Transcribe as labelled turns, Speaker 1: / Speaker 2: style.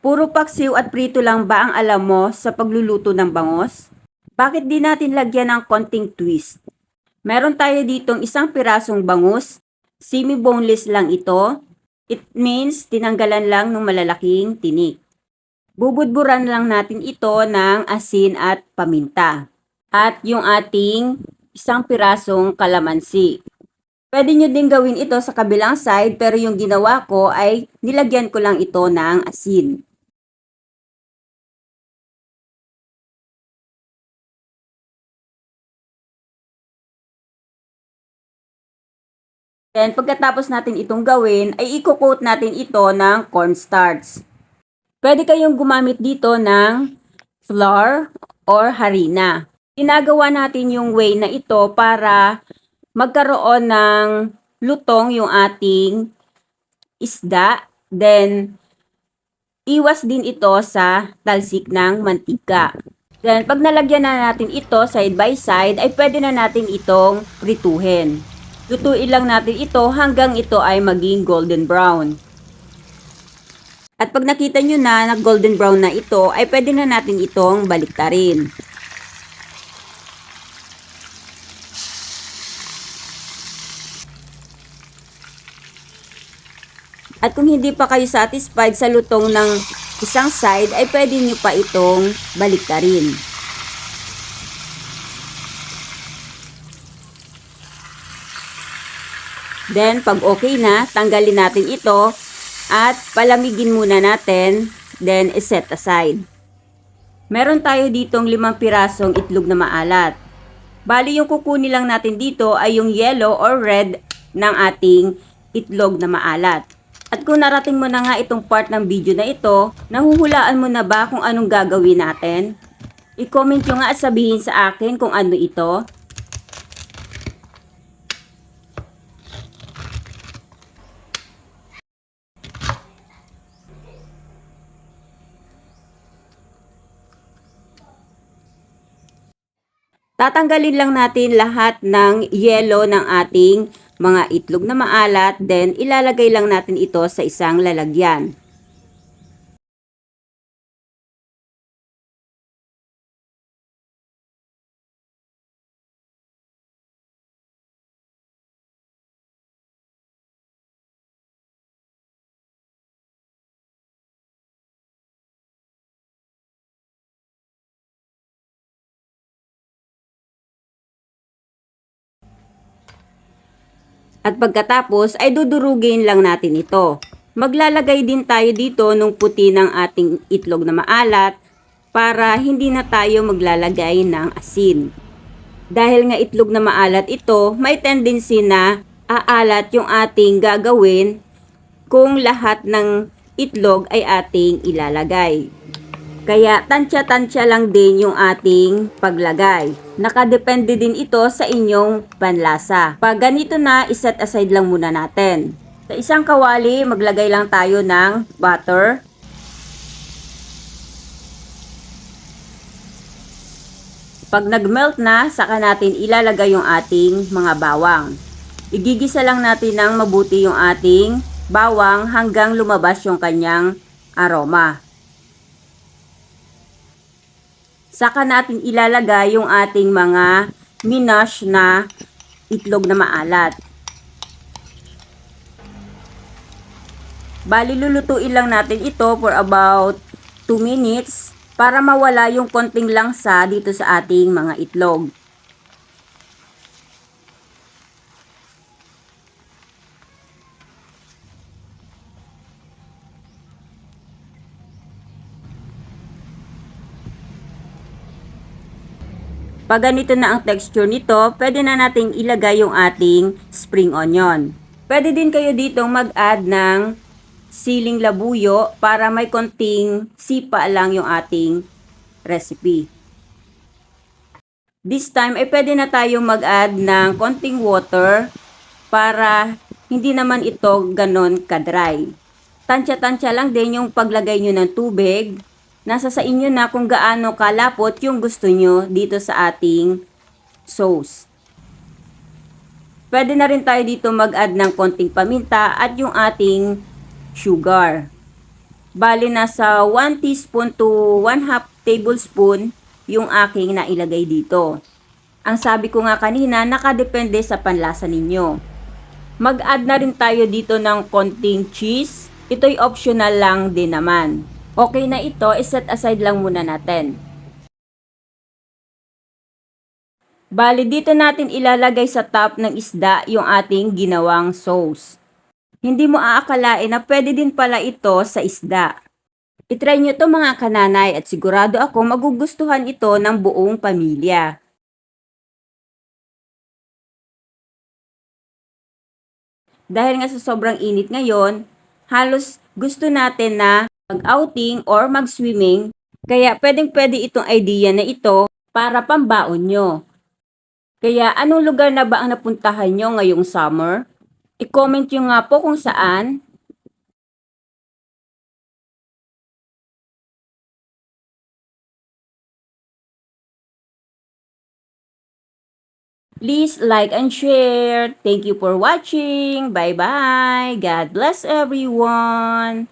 Speaker 1: Puro paksiw at prito lang ba ang alam mo sa pagluluto ng bangus? Bakit di natin lagyan ng konting twist? Meron tayo ditong isang pirasong bangus, semi-boneless lang ito. It means tinanggalan lang ng malalaking tinik. Bubudburan lang natin ito ng asin at paminta. At yung ating isang pirasong kalamansi. Pwede nyo din gawin ito sa kabilang side pero yung ginawa ko ay nilagyan ko lang ito ng asin. Then pagkatapos natin itong gawin ay i-coat natin ito ng cornstarch. Pwede kayong gumamit dito ng flour or harina. Ginagawa natin yung way na ito para magkaroon ng lutong yung ating isda. Then, iwas din ito sa talsik ng mantika. Then, pag nalagyan na natin ito side by side, ay pwede na natin itong prituhin. Lutuin lang natin ito hanggang ito ay maging golden brown. At pag nakita nyo na golden brown na ito, ay pwede na natin itong baliktarin. At kung hindi pa kayo satisfied sa lutong ng isang side, ay pwede nyo pa itong baliktarin. Then, pag okay na, tanggalin natin ito at palamigin muna natin, then iset aside. Meron tayo ditong 5 pirasong itlog na maalat. Bali yung kukunin lang natin dito ay yung yellow or red ng ating itlog na maalat. At kung narating mo na nga itong part ng video na ito, nahuhulaan mo na ba kung anong gagawin natin? I-comment nyo nga at sabihin sa akin kung ano ito. Tatanggalin lang natin lahat ng yellow ng ating mga itlog na maalat, then ilalagay lang natin ito sa isang lalagyan. At pagkatapos ay dudurugin lang natin ito. Maglalagay din tayo dito ng puti ng ating itlog na maalat para hindi na tayo maglalagay ng asin. Dahil nga itlog na maalat ito, may tendency na aalat yung ating gagawin kung lahat ng itlog ay ating ilalagay. Kaya tansya-tansya lang din yung ating paglagay. Nakadepende din ito sa inyong panlasa. Pag ganito na, iset aside lang muna natin. Sa isang kawali, maglagay lang tayo ng butter. Pag nagmelt na, saka natin ilalagay yung ating mga bawang. Igigisa lang natin ng mabuti yung ating bawang hanggang lumabas yung kanyang aroma. Saka natin ilalagay yung ating mga minash na itlog na maalat. Bali, lulutuin lang natin ito for about 2 minutes para mawala yung konting langsa dito sa ating mga itlog. Pag ganito na ang texture nito, pwede na nating ilagay yung ating spring onion. Pwede din kayo ditong mag-add ng siling labuyo para may konting sipa lang yung ating recipe. This time ay pwede na tayong mag-add ng konting water para hindi naman ito ganon ka-dry. Tansya-tansya lang din yung paglagay nyo ng tubig. Nasa sa inyo na kung gaano kalapot yung gusto nyo dito sa ating sauce. Pwede na rin tayo dito mag-add ng konting paminta at yung ating sugar. Bali nasa 1 teaspoon to 1 half tablespoon yung aking nailagay dito. Ang sabi ko nga kanina, nakadepende sa panlasa ninyo. Mag-add na rin tayo dito ng konting cheese. Ito'y optional lang din naman. Okay na ito, iset aside lang muna natin. Bali, dito natin ilalagay sa top ng isda yung ating ginawang sauce. Hindi mo aakalain na pwede din pala ito sa isda. I-try nyo to mga kananay at sigurado ako magugustuhan ito ng buong pamilya. Dahil nga sa sobrang init ngayon, halos gusto natin na mag-outing or mag-swimming. Kaya pwedeng-pwede itong idea na ito para pambaon nyo. Kaya anong lugar na ba ang napuntahan nyo ngayong summer? I-comment nyo nga po kung saan. Please like and share. Thank you for watching. Bye-bye. God bless everyone.